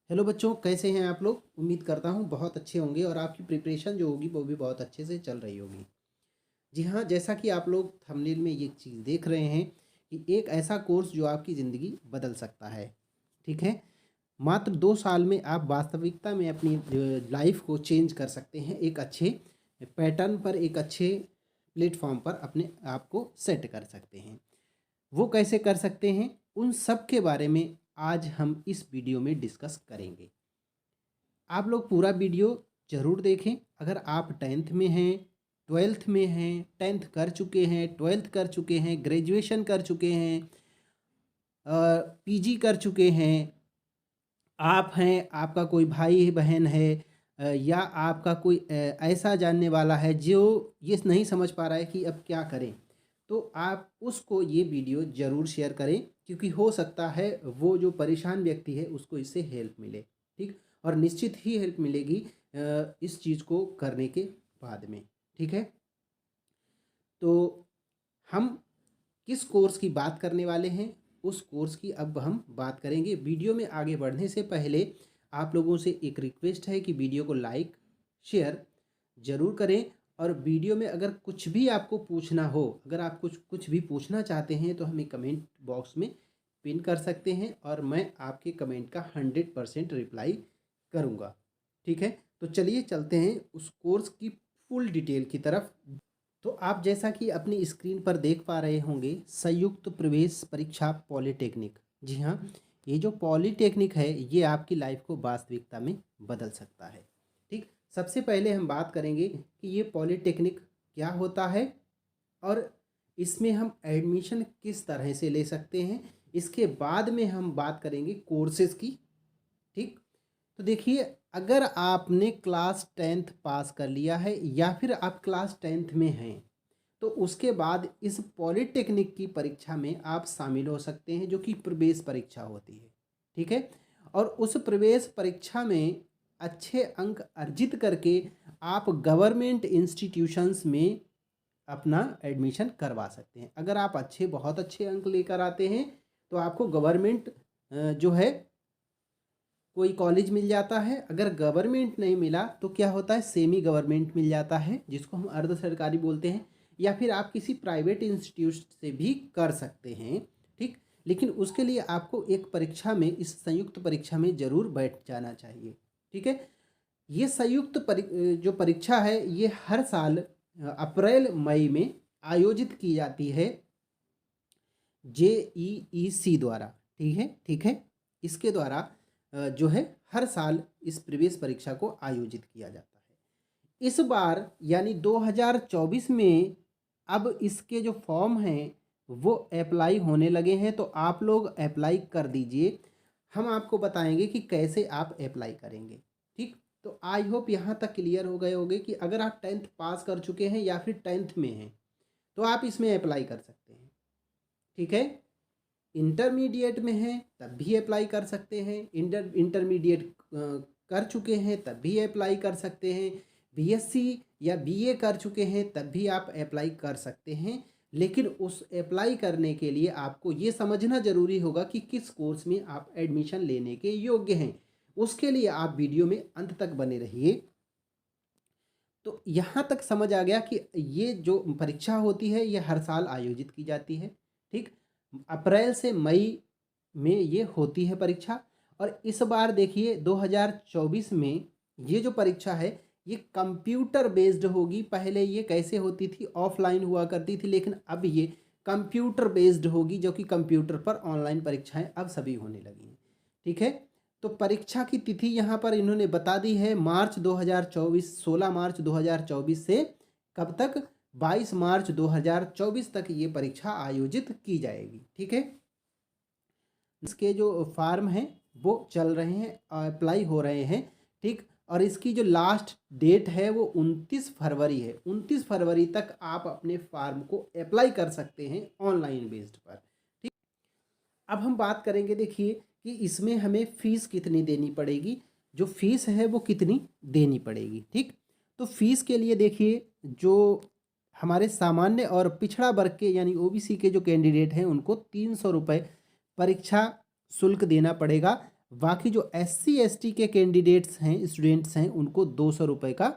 Hello बच्चों, कैसे हैं आप लोग। उम्मीद करता हूँ बहुत अच्छे होंगे और आपकी प्रिपरेशन जो होगी वो भी बहुत अच्छे से चल रही होगी। जी हाँ, जैसा कि आप लोग थंबनेल में ये चीज़ देख रहे हैं कि एक ऐसा कोर्स जो आपकी ज़िंदगी बदल सकता है। ठीक है, मात्र 2 साल में आप वास्तविकता में अपनी लाइफ को चेंज कर सकते हैं। एक अच्छे पैटर्न पर, एक अच्छे प्लेटफॉर्म पर अपने आप को सेट कर सकते हैं। वो कैसे कर सकते हैं, उन सब के बारे में आज हम इस वीडियो में डिस्कस करेंगे। आप लोग पूरा वीडियो ज़रूर देखें। अगर आप 10th में हैं, 12th में हैं, 10th कर चुके हैं, 12th कर चुके हैं, ग्रेजुएशन कर चुके हैं, पीजी कर चुके हैं, आप हैं, आपका कोई भाई बहन है, या आपका कोई ऐसा जानने वाला है जो ये नहीं समझ पा रहा है कि अब क्या करें, तो आप उसको ये वीडियो ज़रूर शेयर करें, क्योंकि हो सकता है वो जो परेशान व्यक्ति है उसको इससे हेल्प मिले। ठीक, और निश्चित ही हेल्प मिलेगी इस चीज़ को करने के बाद में। ठीक है, तो हम किस कोर्स की बात करने वाले हैं, उस कोर्स की अब हम बात करेंगे। वीडियो में आगे बढ़ने से पहले आप लोगों से एक रिक्वेस्ट है कि वीडियो को लाइक शेयर ज़रूर करें। और वीडियो में अगर कुछ भी आपको पूछना हो, अगर आप कुछ भी पूछना चाहते हैं तो हमें कमेंट बॉक्स में पिन कर सकते हैं और मैं आपके कमेंट का 100% रिप्लाई करूँगा। ठीक है, तो चलिए चलते हैं उस कोर्स की फुल डिटेल की तरफ। तो आप जैसा कि अपनी स्क्रीन पर देख पा रहे होंगे, संयुक्त प्रवेश परीक्षा पॉलिटेक्निक। जी हाँ, ये जो पॉलिटेक्निक है ये आपकी लाइफ को वास्तविकता में बदल सकता है। ठीक, सबसे पहले हम बात करेंगे कि ये पॉलिटेक्निक क्या होता है और इसमें हम एडमिशन किस तरह से ले सकते हैं। इसके बाद में हम बात करेंगे कोर्सेज की। ठीक, तो देखिए, अगर आपने क्लास 10th पास कर लिया है या फिर आप क्लास 10th में हैं, तो उसके बाद इस पॉलिटेक्निक की परीक्षा में आप शामिल हो सकते हैं, जो कि प्रवेश परीक्षा होती है। ठीक है, और उस प्रवेश परीक्षा में अच्छे अंक अर्जित करके आप गवर्नमेंट इंस्टीट्यूशंस में अपना एडमिशन करवा सकते हैं। अगर आप बहुत अच्छे अंक लेकर आते हैं तो आपको गवर्नमेंट जो है कोई कॉलेज मिल जाता है। अगर गवर्नमेंट नहीं मिला तो क्या होता है, सेमी गवर्नमेंट मिल जाता है, जिसको हम अर्ध सरकारी बोलते हैं, या फिर आप किसी प्राइवेट इंस्टीट्यूट से भी कर सकते हैं। ठीक, लेकिन उसके लिए आपको एक परीक्षा में, इस संयुक्त परीक्षा में ज़रूर बैठ जाना चाहिए। ठीक है, ये जो परीक्षा है ये हर साल अप्रैल मई में आयोजित की जाती है, JEEC द्वारा। ठीक है, इसके द्वारा जो है हर साल इस प्रवेश परीक्षा को आयोजित किया जाता है। इस बार यानी 2024 में अब इसके जो फॉर्म हैं वो अप्लाई होने लगे हैं, तो आप लोग अप्लाई कर दीजिए। हम आपको बताएंगे कि कैसे आप अप्लाई करेंगे। ठीक, तो आई होप यहाँ तक क्लियर हो गए होंगे कि अगर आप 10th पास कर चुके हैं या फिर 10th में हैं तो आप इसमें अप्लाई कर सकते हैं। ठीक है, इंटरमीडिएट में हैं तब भी अप्लाई कर सकते हैं, इंटरमीडिएट कर चुके हैं तब भी अप्लाई कर सकते हैं, बीएससी या बीए कर चुके हैं तब भी आप अप्लाई कर सकते हैं। लेकिन उस अप्लाई करने के लिए आपको ये समझना ज़रूरी होगा कि किस कोर्स में आप एडमिशन लेने के योग्य हैं। उसके लिए आप वीडियो में अंत तक बने रहिए। तो यहाँ तक समझ आ गया कि ये जो परीक्षा होती है ये हर साल आयोजित की जाती है। ठीक, अप्रैल से मई में ये होती है परीक्षा। और इस बार देखिए 2024 में ये जो परीक्षा है ये कंप्यूटर बेस्ड होगी। पहले ये कैसे होती थी, ऑफलाइन हुआ करती थी, लेकिन अब ये कंप्यूटर बेस्ड होगी, जो कि कंप्यूटर पर ऑनलाइन परीक्षाएं अब सभी होने लगी हैं। ठीक है, तो परीक्षा की तिथि यहाँ पर इन्होंने बता दी है, मार्च 2024, 16 मार्च 2024 से कब तक, 22 मार्च 2024 तक ये परीक्षा आयोजित की जाएगी। ठीक है, इसके जो फॉर्म हैं वो चल रहे हैं, अप्लाई हो रहे हैं। ठीक, और इसकी जो लास्ट डेट है वो 29 फरवरी है। 29 फरवरी तक आप अपने फॉर्म को अप्लाई कर सकते हैं ऑनलाइन बेस्ड पर। ठीक, अब हम बात करेंगे, देखिए कि इसमें हमें फ़ीस कितनी देनी पड़ेगी, जो फ़ीस है वो कितनी देनी पड़ेगी। ठीक, तो फ़ीस के लिए देखिए, जो हमारे सामान्य और पिछड़ा वर्ग के यानी ओबीसी के जो कैंडिडेट हैं उनको 300 रुपये परीक्षा शुल्क देना पड़ेगा। बाकी जो SC ST के कैंडिडेट्स हैं, स्टूडेंट्स हैं, उनको 200 रुपये का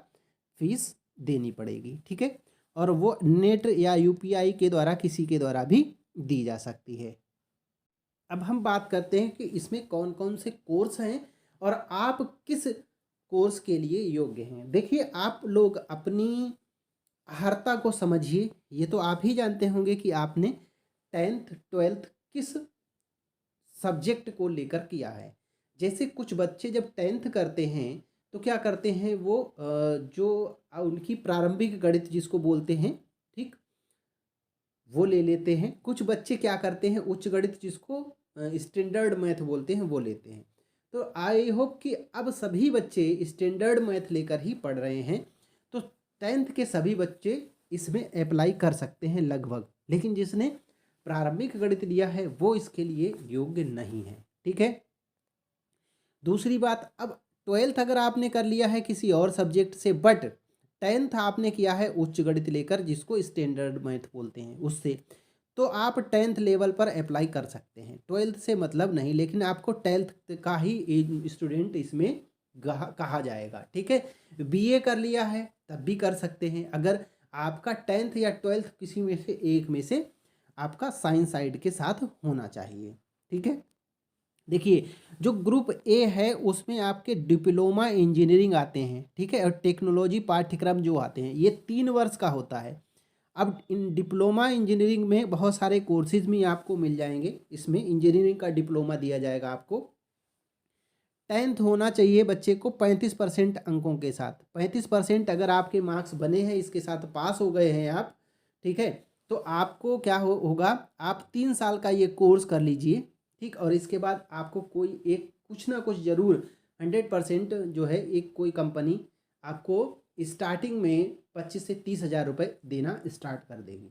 फीस देनी पड़ेगी। ठीक है, और वो नेट या UPI के द्वारा किसी के द्वारा भी दी जा सकती है। अब हम बात करते हैं कि इसमें कौन कौन से कोर्स हैं और आप किस कोर्स के लिए योग्य हैं। देखिए, आप लोग अपनी अर्हता को समझिए। ये तो आप ही जानते होंगे कि आपने 10th 12th किस सब्जेक्ट को लेकर किया है। जैसे कुछ बच्चे जब 10th करते हैं तो क्या करते हैं, वो जो उनकी प्रारंभिक गणित जिसको बोलते हैं, ठीक, वो ले लेते हैं। कुछ बच्चे क्या करते हैं, उच्च गणित जिसको स्टैंडर्ड मैथ बोलते हैं, वो लेते हैं। तो आई होप कि अब सभी बच्चे स्टैंडर्ड मैथ लेकर ही पढ़ रहे हैं। तो 10th के सभी बच्चे इसमें अप्लाई कर सकते हैं लगभग, लेकिन जिसने प्रारंभिक गणित लिया है वो इसके लिए योग्य नहीं है। ठीक है, दूसरी बात, अब 12th अगर आपने कर लिया है किसी और सब्जेक्ट से, बट 10th आपने किया है उच्च गणित लेकर जिसको स्टैंडर्ड मैथ बोलते हैं उससे, तो आप 10th लेवल पर अप्लाई कर सकते हैं। 12th से मतलब नहीं, लेकिन आपको 10th का ही स्टूडेंट इसमें कहा जाएगा। ठीक है, BA कर लिया है तब भी कर सकते हैं, अगर आपका 10th या 12th किसी में से एक में से आपका साइंस साइड के साथ होना चाहिए। ठीक है, देखिए, जो ग्रुप A है उसमें आपके डिप्लोमा इंजीनियरिंग आते हैं। ठीक है, और टेक्नोलॉजी पाठ्यक्रम जो आते हैं ये 3 वर्ष का होता है। अब इन डिप्लोमा इंजीनियरिंग में बहुत सारे कोर्सेज भी आपको मिल जाएंगे। इसमें इंजीनियरिंग का डिप्लोमा दिया जाएगा आपको। 10th होना चाहिए बच्चे को 35% अंकों के साथ। 35% अगर आपके मार्क्स बने हैं, इसके साथ पास हो गए हैं आप, ठीक है, तो आपको क्या होगा, आप 3 साल का ये कोर्स कर लीजिए। ठीक, और इसके बाद आपको कोई एक कुछ ना कुछ ज़रूर 100% जो है, एक कोई कंपनी आपको स्टार्टिंग में 25 से 30 हज़ार रुपये देना स्टार्ट कर देगी।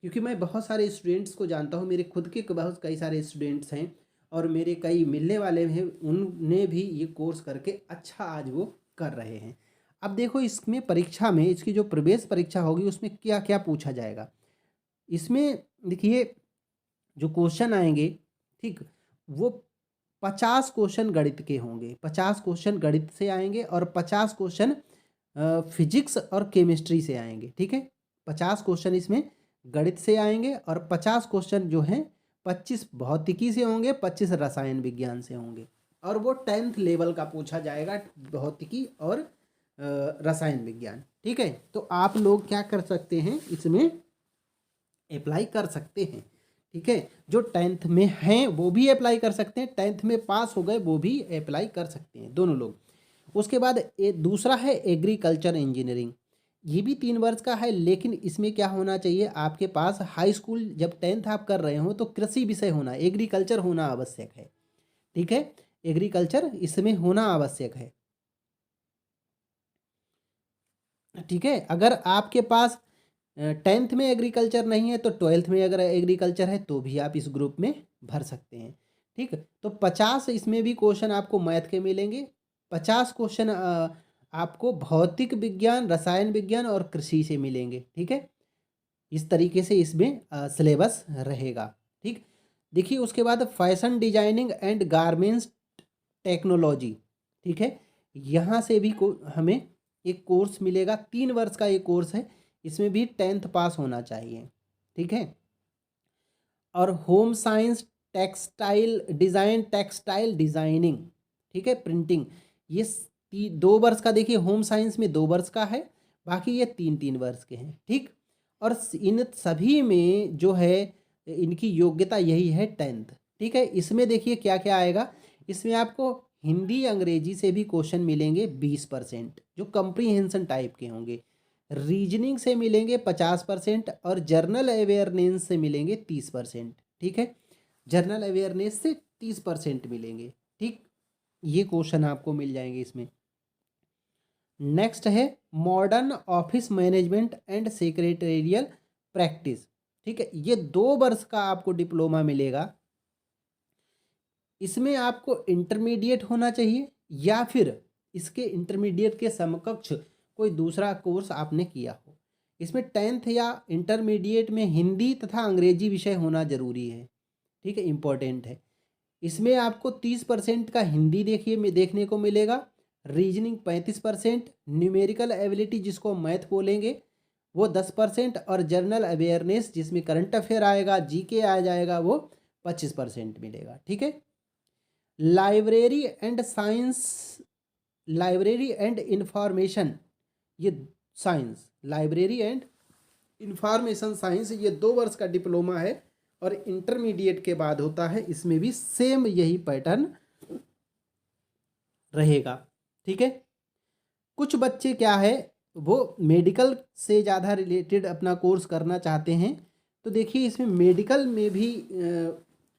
क्योंकि मैं बहुत सारे स्टूडेंट्स को जानता हूँ, मेरे खुद के बहुत कई सारे स्टूडेंट्स हैं और मेरे कई मिलने वाले हैं, उनने भी ये कोर्स करके अच्छा आज वो कर रहे हैं। अब देखो, इसमें परीक्षा में इसकी जो प्रवेश परीक्षा होगी उसमें क्या क्या पूछा जाएगा। इसमें देखिए, जो क्वेश्चन आएंगे, ठीक, वो 50 क्वेश्चन गणित के होंगे। 50 क्वेश्चन गणित से आएंगे और 50 क्वेश्चन फिजिक्स और केमिस्ट्री से आएंगे। ठीक है, 50 क्वेश्चन इसमें गणित से आएंगे और 50 क्वेश्चन जो हैं 25 भौतिकी से होंगे, 25 रसायन विज्ञान से होंगे, और वो 10th लेवल का पूछा जाएगा, भौतिकी और रसायन विज्ञान। ठीक है, तो आप लोग क्या कर सकते हैं, इसमें अप्लाई कर सकते हैं। ठीक है, जो 10th में हैं वो भी अप्लाई कर सकते हैं, 10th में पास हो गए वो भी अप्लाई कर सकते हैं, दोनों लोग। उसके बाद दूसरा है एग्रीकल्चर इंजीनियरिंग। ये भी 3 वर्ष का है, लेकिन इसमें क्या होना चाहिए, आपके पास हाई स्कूल जब 10th आप कर रहे हो तो कृषि विषय होना, एग्रीकल्चर होना आवश्यक है। ठीक है, एग्रीकल्चर इसमें होना आवश्यक है। ठीक है, अगर आपके पास 10th में एग्रीकल्चर नहीं है तो 12th में अगर एग्रीकल्चर है तो भी आप इस ग्रुप में भर सकते हैं। ठीक, तो 50 इसमें भी क्वेश्चन आपको मैथ के मिलेंगे, 50 क्वेश्चन आपको भौतिक विज्ञान, रसायन विज्ञान और कृषि से मिलेंगे। ठीक है, इस तरीके से इसमें सिलेबस रहेगा। ठीक, देखिए, उसके बाद fashion designing and garments technology. ठीक है, यहाँ से भी हमें एक कोर्स मिलेगा, 3 वर्ष का ये कोर्स है, इसमें भी 10th पास होना चाहिए। ठीक है, और home science, textile design, textile designing, ठीक है, प्रिंटिंग, ये 2 वर्ष का। देखिए, होम साइंस में 2 वर्ष का है, बाकी ये 3-3 वर्ष के हैं। ठीक, और इन सभी में जो है इनकी योग्यता यही है 10th। ठीक है, इसमें देखिए क्या क्या आएगा, इसमें आपको हिंदी अंग्रेजी से भी क्वेश्चन मिलेंगे 20%, जो कंप्रीहेंशन टाइप के होंगे। रीजनिंग से मिलेंगे 50% और जर्नल अवेयरनेस से मिलेंगे 30%। ठीक है, जर्नल अवेयरनेस से 30% मिलेंगे। ठीक, ये क्वेश्चन आपको मिल जाएंगे इसमें। नेक्स्ट है modern office management and secretarial practice. ठीक है, ये 2 वर्ष का आपको डिप्लोमा मिलेगा। इसमें आपको इंटरमीडिएट होना चाहिए या फिर इसके इंटरमीडिएट के समकक्ष कोई दूसरा कोर्स आपने किया हो। इसमें 10th या इंटरमीडिएट में हिंदी तथा अंग्रेजी विषय होना जरूरी है। ठीक है, इम्पोर्टेंट है। इसमें आपको 30% का हिंदी देखने को मिलेगा, रीजनिंग 35%, न्यूमेरिकल एबिलिटी जिसको मैथ बोलेंगे वो 10% और जनरल अवेयरनेस जिसमें करंट अफेयर आएगा, जीके आ जाएगा, वो 25% मिलेगा। ठीक है। Library and science, library and information, ये science, library and information science, ये 2 वर्ष का डिप्लोमा है और इंटरमीडिएट के बाद होता है। इसमें भी सेम यही पैटर्न रहेगा। ठीक है। कुछ बच्चे क्या है वो मेडिकल से ज़्यादा रिलेटेड अपना कोर्स करना चाहते हैं, तो देखिए इसमें मेडिकल में भी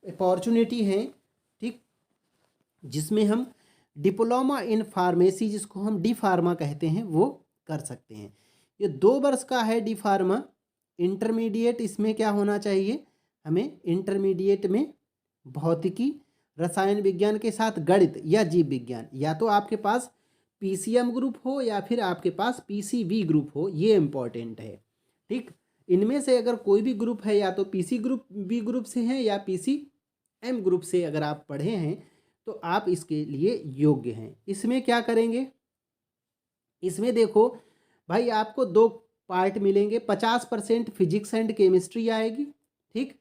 अपॉर्चुनिटी है। ठीक, जिसमें हम डिप्लोमा इन फार्मेसी, जिसको हम डी फार्मा कहते हैं, वो कर सकते हैं। ये 2 वर्ष का है डी फार्मा। इंटरमीडिएट इसमें क्या होना चाहिए, हमें इंटरमीडिएट में भौतिकी, रसायन विज्ञान के साथ गणित या जीव विज्ञान, या तो आपके पास पीसीएम ग्रुप हो या फिर आपके पास पीसीबी ग्रुप हो, ये इम्पॉर्टेंट है। ठीक, इनमें से अगर कोई भी ग्रुप है, या तो पीसी ग्रुप बी ग्रुप से हैं या पीसीएम ग्रुप से अगर आप पढ़े हैं तो आप इसके लिए योग्य हैं। इसमें क्या करेंगे, इसमें देखो भाई आपको 2 पार्ट मिलेंगे, 50% फिजिक्स एंड केमिस्ट्री आएगी। ठीक,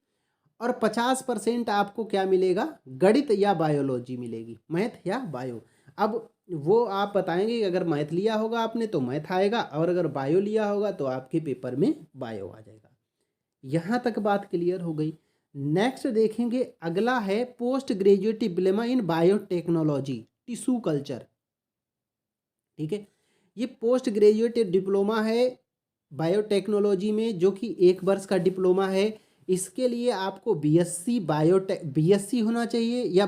और 50% आपको क्या मिलेगा, गणित या बायोलॉजी मिलेगी, मैथ या बायो। अब वो आप बताएंगे कि अगर मैथ लिया होगा आपने तो मैथ आएगा, और अगर बायो लिया होगा तो आपके पेपर में बायो आ जाएगा। यहाँ तक बात क्लियर हो गई। नेक्स्ट देखेंगे, अगला है post graduate diploma in biotechnology tissue culture. ठीक है, ये पोस्ट ग्रेजुएट डिप्लोमा है बायोटेक्नोलॉजी में, जो कि 1 वर्ष का डिप्लोमा है। इसके लिए आपको बीएससी होना चाहिए, या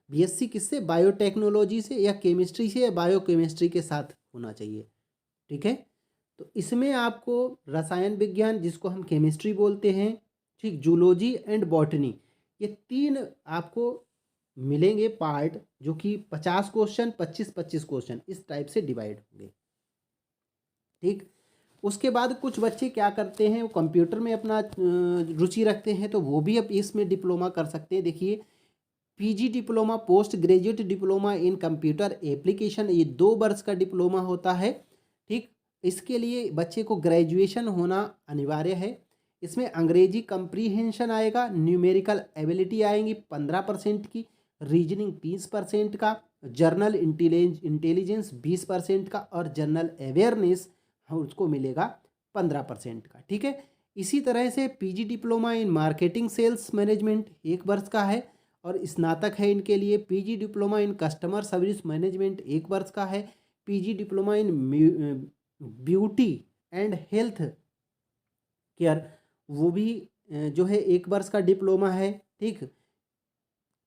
बीएससी किससे, बायोटेक्नोलॉजी से, या केमिस्ट्री से, या बायोकेमिस्ट्री के साथ होना चाहिए। ठीक है, तो इसमें आपको रसायन विज्ञान जिसको हम केमिस्ट्री बोलते हैं, ठीक, जूलॉजी एंड बॉटनी, ये 3 आपको मिलेंगे पार्ट, जो कि 50 क्वेश्चन, 25-25 क्वेश्चन इस टाइप से डिवाइड होंगे। ठीक, उसके बाद कुछ बच्चे क्या करते हैं, वो कंप्यूटर में अपना रुचि रखते हैं, तो वो भी अब इसमें डिप्लोमा कर सकते हैं। देखिए, PG diploma, post graduate diploma in computer application, ये 2 वर्ष का डिप्लोमा होता है। ठीक, इसके लिए बच्चे को ग्रेजुएशन होना अनिवार्य है। इसमें अंग्रेजी कंप्रीहेंशन आएगा, न्यूमेरिकल एबिलिटी आएंगी 15% की, रीजनिंग 30% का, जर्नल इंटेलिजेंस 20% का, और जनरल अवेयरनेस उसको मिलेगा 15% का। ठीक है, इसी तरह से PG diploma in marketing sales management 1 वर्ष का है, और स्नातक है इनके लिए PG diploma in customer service management 1 वर्ष का है, PG diploma in beauty and health care, वो भी जो है 1 वर्ष का डिप्लोमा है। ठीक,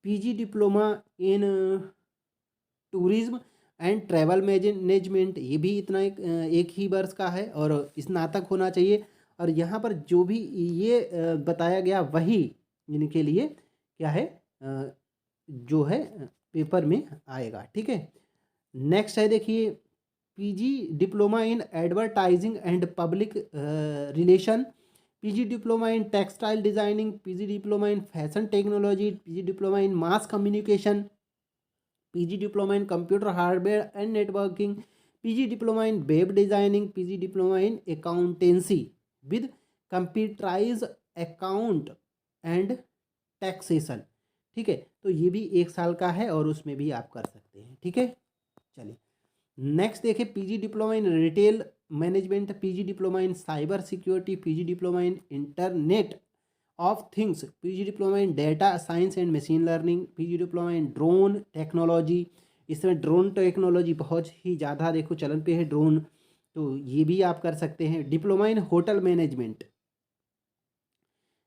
PG diploma in tourism and travel management, ये भी इतना एक ही वर्ष का है, और स्नातक होना चाहिए। और यहाँ पर जो भी ये बताया गया वही इनके लिए क्या है, जो है पेपर में आएगा। ठीक है, नेक्स्ट है देखिए, PG diploma in advertising and public relation, PG diploma in textile designing, PG diploma in fashion technology, PG diploma in mass communication, PG diploma in computer hardware and networking, PG diploma in web designing, PG diploma in accountancy with computerise account and taxation. ठीक है, तो ये भी 1 साल का है और उसमें भी आप कर सकते हैं। ठीक है, चलिए नेक्स्ट देखिए, PG diploma in retail management, PG diploma in cyber security, PG diploma in internet of things, PG diploma in data science and machine learning, PG diploma in drone technology. इसमें ड्रोन टेक्नोलॉजी बहुत ही ज़्यादा देखो चलन पे है drone, तो ये भी आप कर सकते हैं। डिप्लोमा इन होटल मैनेजमेंट,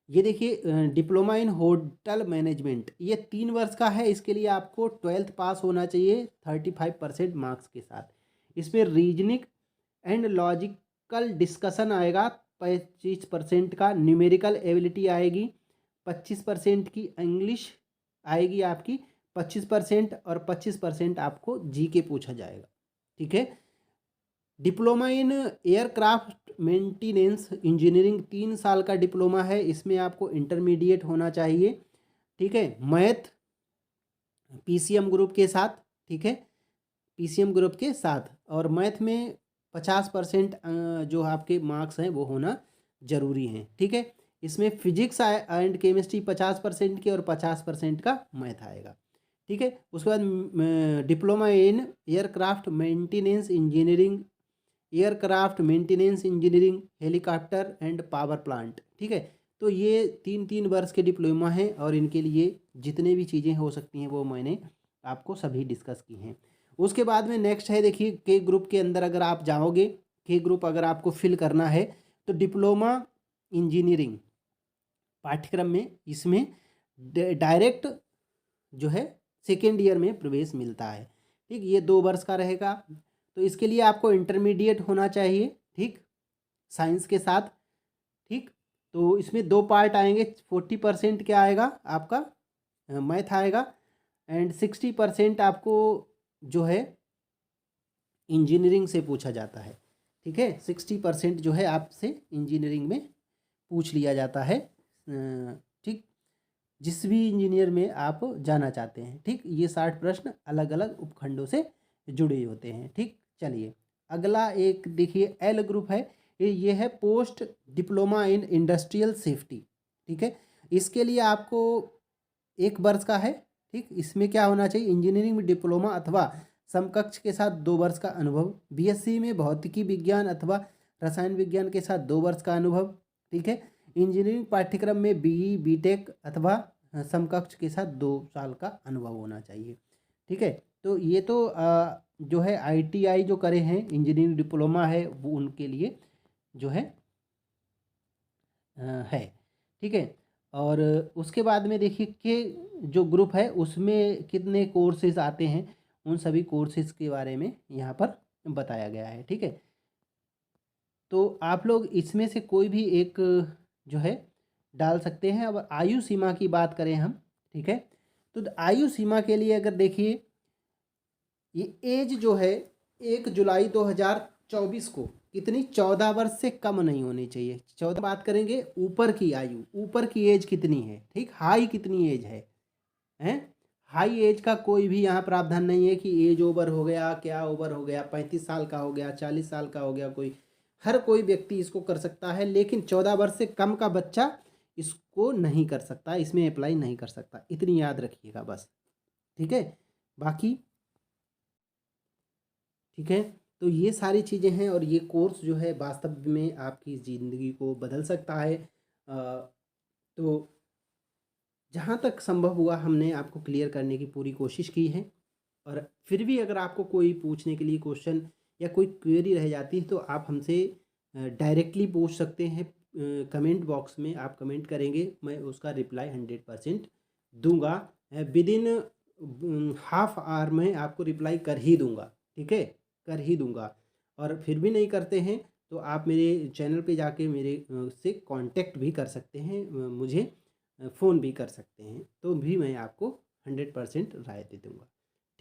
ये देखिए डिप्लोमा इन होटल मैनेजमेंट, ये 3 वर्ष का है। इसके लिए आपको 12th पास होना चाहिए 35% मार्क्स के साथ। इसमें रीजनिंग एंड लॉजिकल डिस्कशन आएगा 25% का, न्यूमेरिकल एबिलिटी आएगी 25% की, इंग्लिश आएगी आपकी 25%, और 25% आपको जीके पूछा जाएगा। ठीक है, diploma in aircraft maintenance engineering 3 साल का डिप्लोमा है, इसमें आपको इंटरमीडिएट होना चाहिए। ठीक है, मैथ पीसीएम ग्रुप के साथ, ठीक है, पीसीएम ग्रुप के साथ। और मैथ में 50% जो आपके मार्क्स हैं वो होना ज़रूरी हैं, ठीक है। इसमें फिजिक्स एंड केमिस्ट्री 50% के और 50% का मैथ आएगा, ठीक है। उसके बाद diploma in aircraft maintenance engineering, aircraft maintenance engineering, helicopter and power plant, ठीक है। तो ये 3-3 वर्ष के डिप्लोमा हैं और इनके लिए जितने भी चीज़ें हो सकती हैं वो मैंने आपको सभी डिस्कस की हैं। उसके बाद में नेक्स्ट है, देखिए के ग्रुप के अंदर अगर आप जाओगे, के ग्रुप अगर आपको फिल करना है तो डिप्लोमा इंजीनियरिंग पाठ्यक्रम में इसमें डायरेक्ट जो है सेकेंड ईयर में प्रवेश मिलता है, ठीक। ये 2 वर्ष का रहेगा। तो इसके लिए आपको इंटरमीडिएट होना चाहिए, ठीक, साइंस के साथ, ठीक। तो इसमें 2 पार्ट आएंगे, 40% क्या आएगा आपका मैथ आएगा एंड 60% आपको जो है इंजीनियरिंग से पूछा जाता है, ठीक है। 60% जो है आपसे इंजीनियरिंग में पूछ लिया जाता है, ठीक, जिस भी इंजीनियर में आप जाना चाहते हैं, ठीक। ये 60 प्रश्न अलग अलग उपखंडों से जुड़े होते हैं, ठीक। चलिए अगला एक देखिए एल ग्रुप है, ये है post diploma in industrial safety, ठीक है। इसके लिए आपको 1 वर्ष का है, ठीक। इसमें क्या होना चाहिए, इंजीनियरिंग में डिप्लोमा अथवा समकक्ष के साथ 2 वर्ष का अनुभव, बीएससी में भौतिकी विज्ञान अथवा रसायन विज्ञान के साथ 2 वर्ष का अनुभव, ठीक है। इंजीनियरिंग पाठ्यक्रम में बीई बीटेक अथवा समकक्ष के साथ 2 साल का अनुभव होना चाहिए, ठीक है। तो ये तो जो है आईटीआई जो करे हैं, इंजीनियरिंग डिप्लोमा है, वो उनके लिए जो है, ठीक है। और उसके बाद में देखिए कि जो ग्रुप है उसमें कितने कोर्सेज आते हैं, उन सभी कोर्सेज के बारे में यहाँ पर बताया गया है, ठीक है। तो आप लोग इसमें से कोई भी एक जो है डाल सकते हैं। अब आयु सीमा की बात करें हम, ठीक है, तो आयु सीमा के लिए अगर देखिए ये एज जो है 1 जुलाई 2024 को कितनी 14 वर्ष से कम नहीं होनी चाहिए। 14 बात करेंगे ऊपर की आयु, ऊपर की एज कितनी है, ठीक, हाई कितनी एज है, हैं। हाई एज का कोई भी यहाँ प्रावधान नहीं है कि एज ओवर हो गया, क्या ओवर हो गया, 35 साल का हो गया, 40 साल का हो गया, कोई हर कोई व्यक्ति इसको कर सकता है, लेकिन 14 वर्ष से कम का बच्चा इसको नहीं कर सकता, इसमें अप्लाई नहीं कर सकता, इतनी याद रखिएगा बस, ठीक है। बाकी ठीक है, तो ये सारी चीज़ें हैं और ये कोर्स जो है वास्तव में आपकी ज़िंदगी को बदल सकता है। तो जहाँ तक संभव हुआ हमने आपको क्लियर करने की पूरी कोशिश की है। और फिर भी अगर आपको कोई पूछने के लिए क्वेश्चन या कोई क्वेरी रह जाती है तो आप हमसे डायरेक्टली पूछ सकते हैं। कमेंट बॉक्स में आप कमेंट करेंगे, मैं उसका रिप्लाई 100% दूंगा। विद इन हाफ आवर में आपको रिप्लाई कर ही दूंगा, ठीक है, कर ही दूंगा। और फिर भी नहीं करते हैं तो आप मेरे चैनल पे जाके मेरे से कांटेक्ट भी कर सकते हैं, मुझे फ़ोन भी कर सकते हैं, तो भी मैं आपको 100% राय दे दूँगा,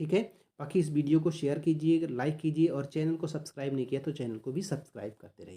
ठीक है। बाकी इस वीडियो को शेयर कीजिए, लाइक कीजिए और चैनल को सब्सक्राइब नहीं किया तो चैनल को भी सब्सक्राइब करते रहिए।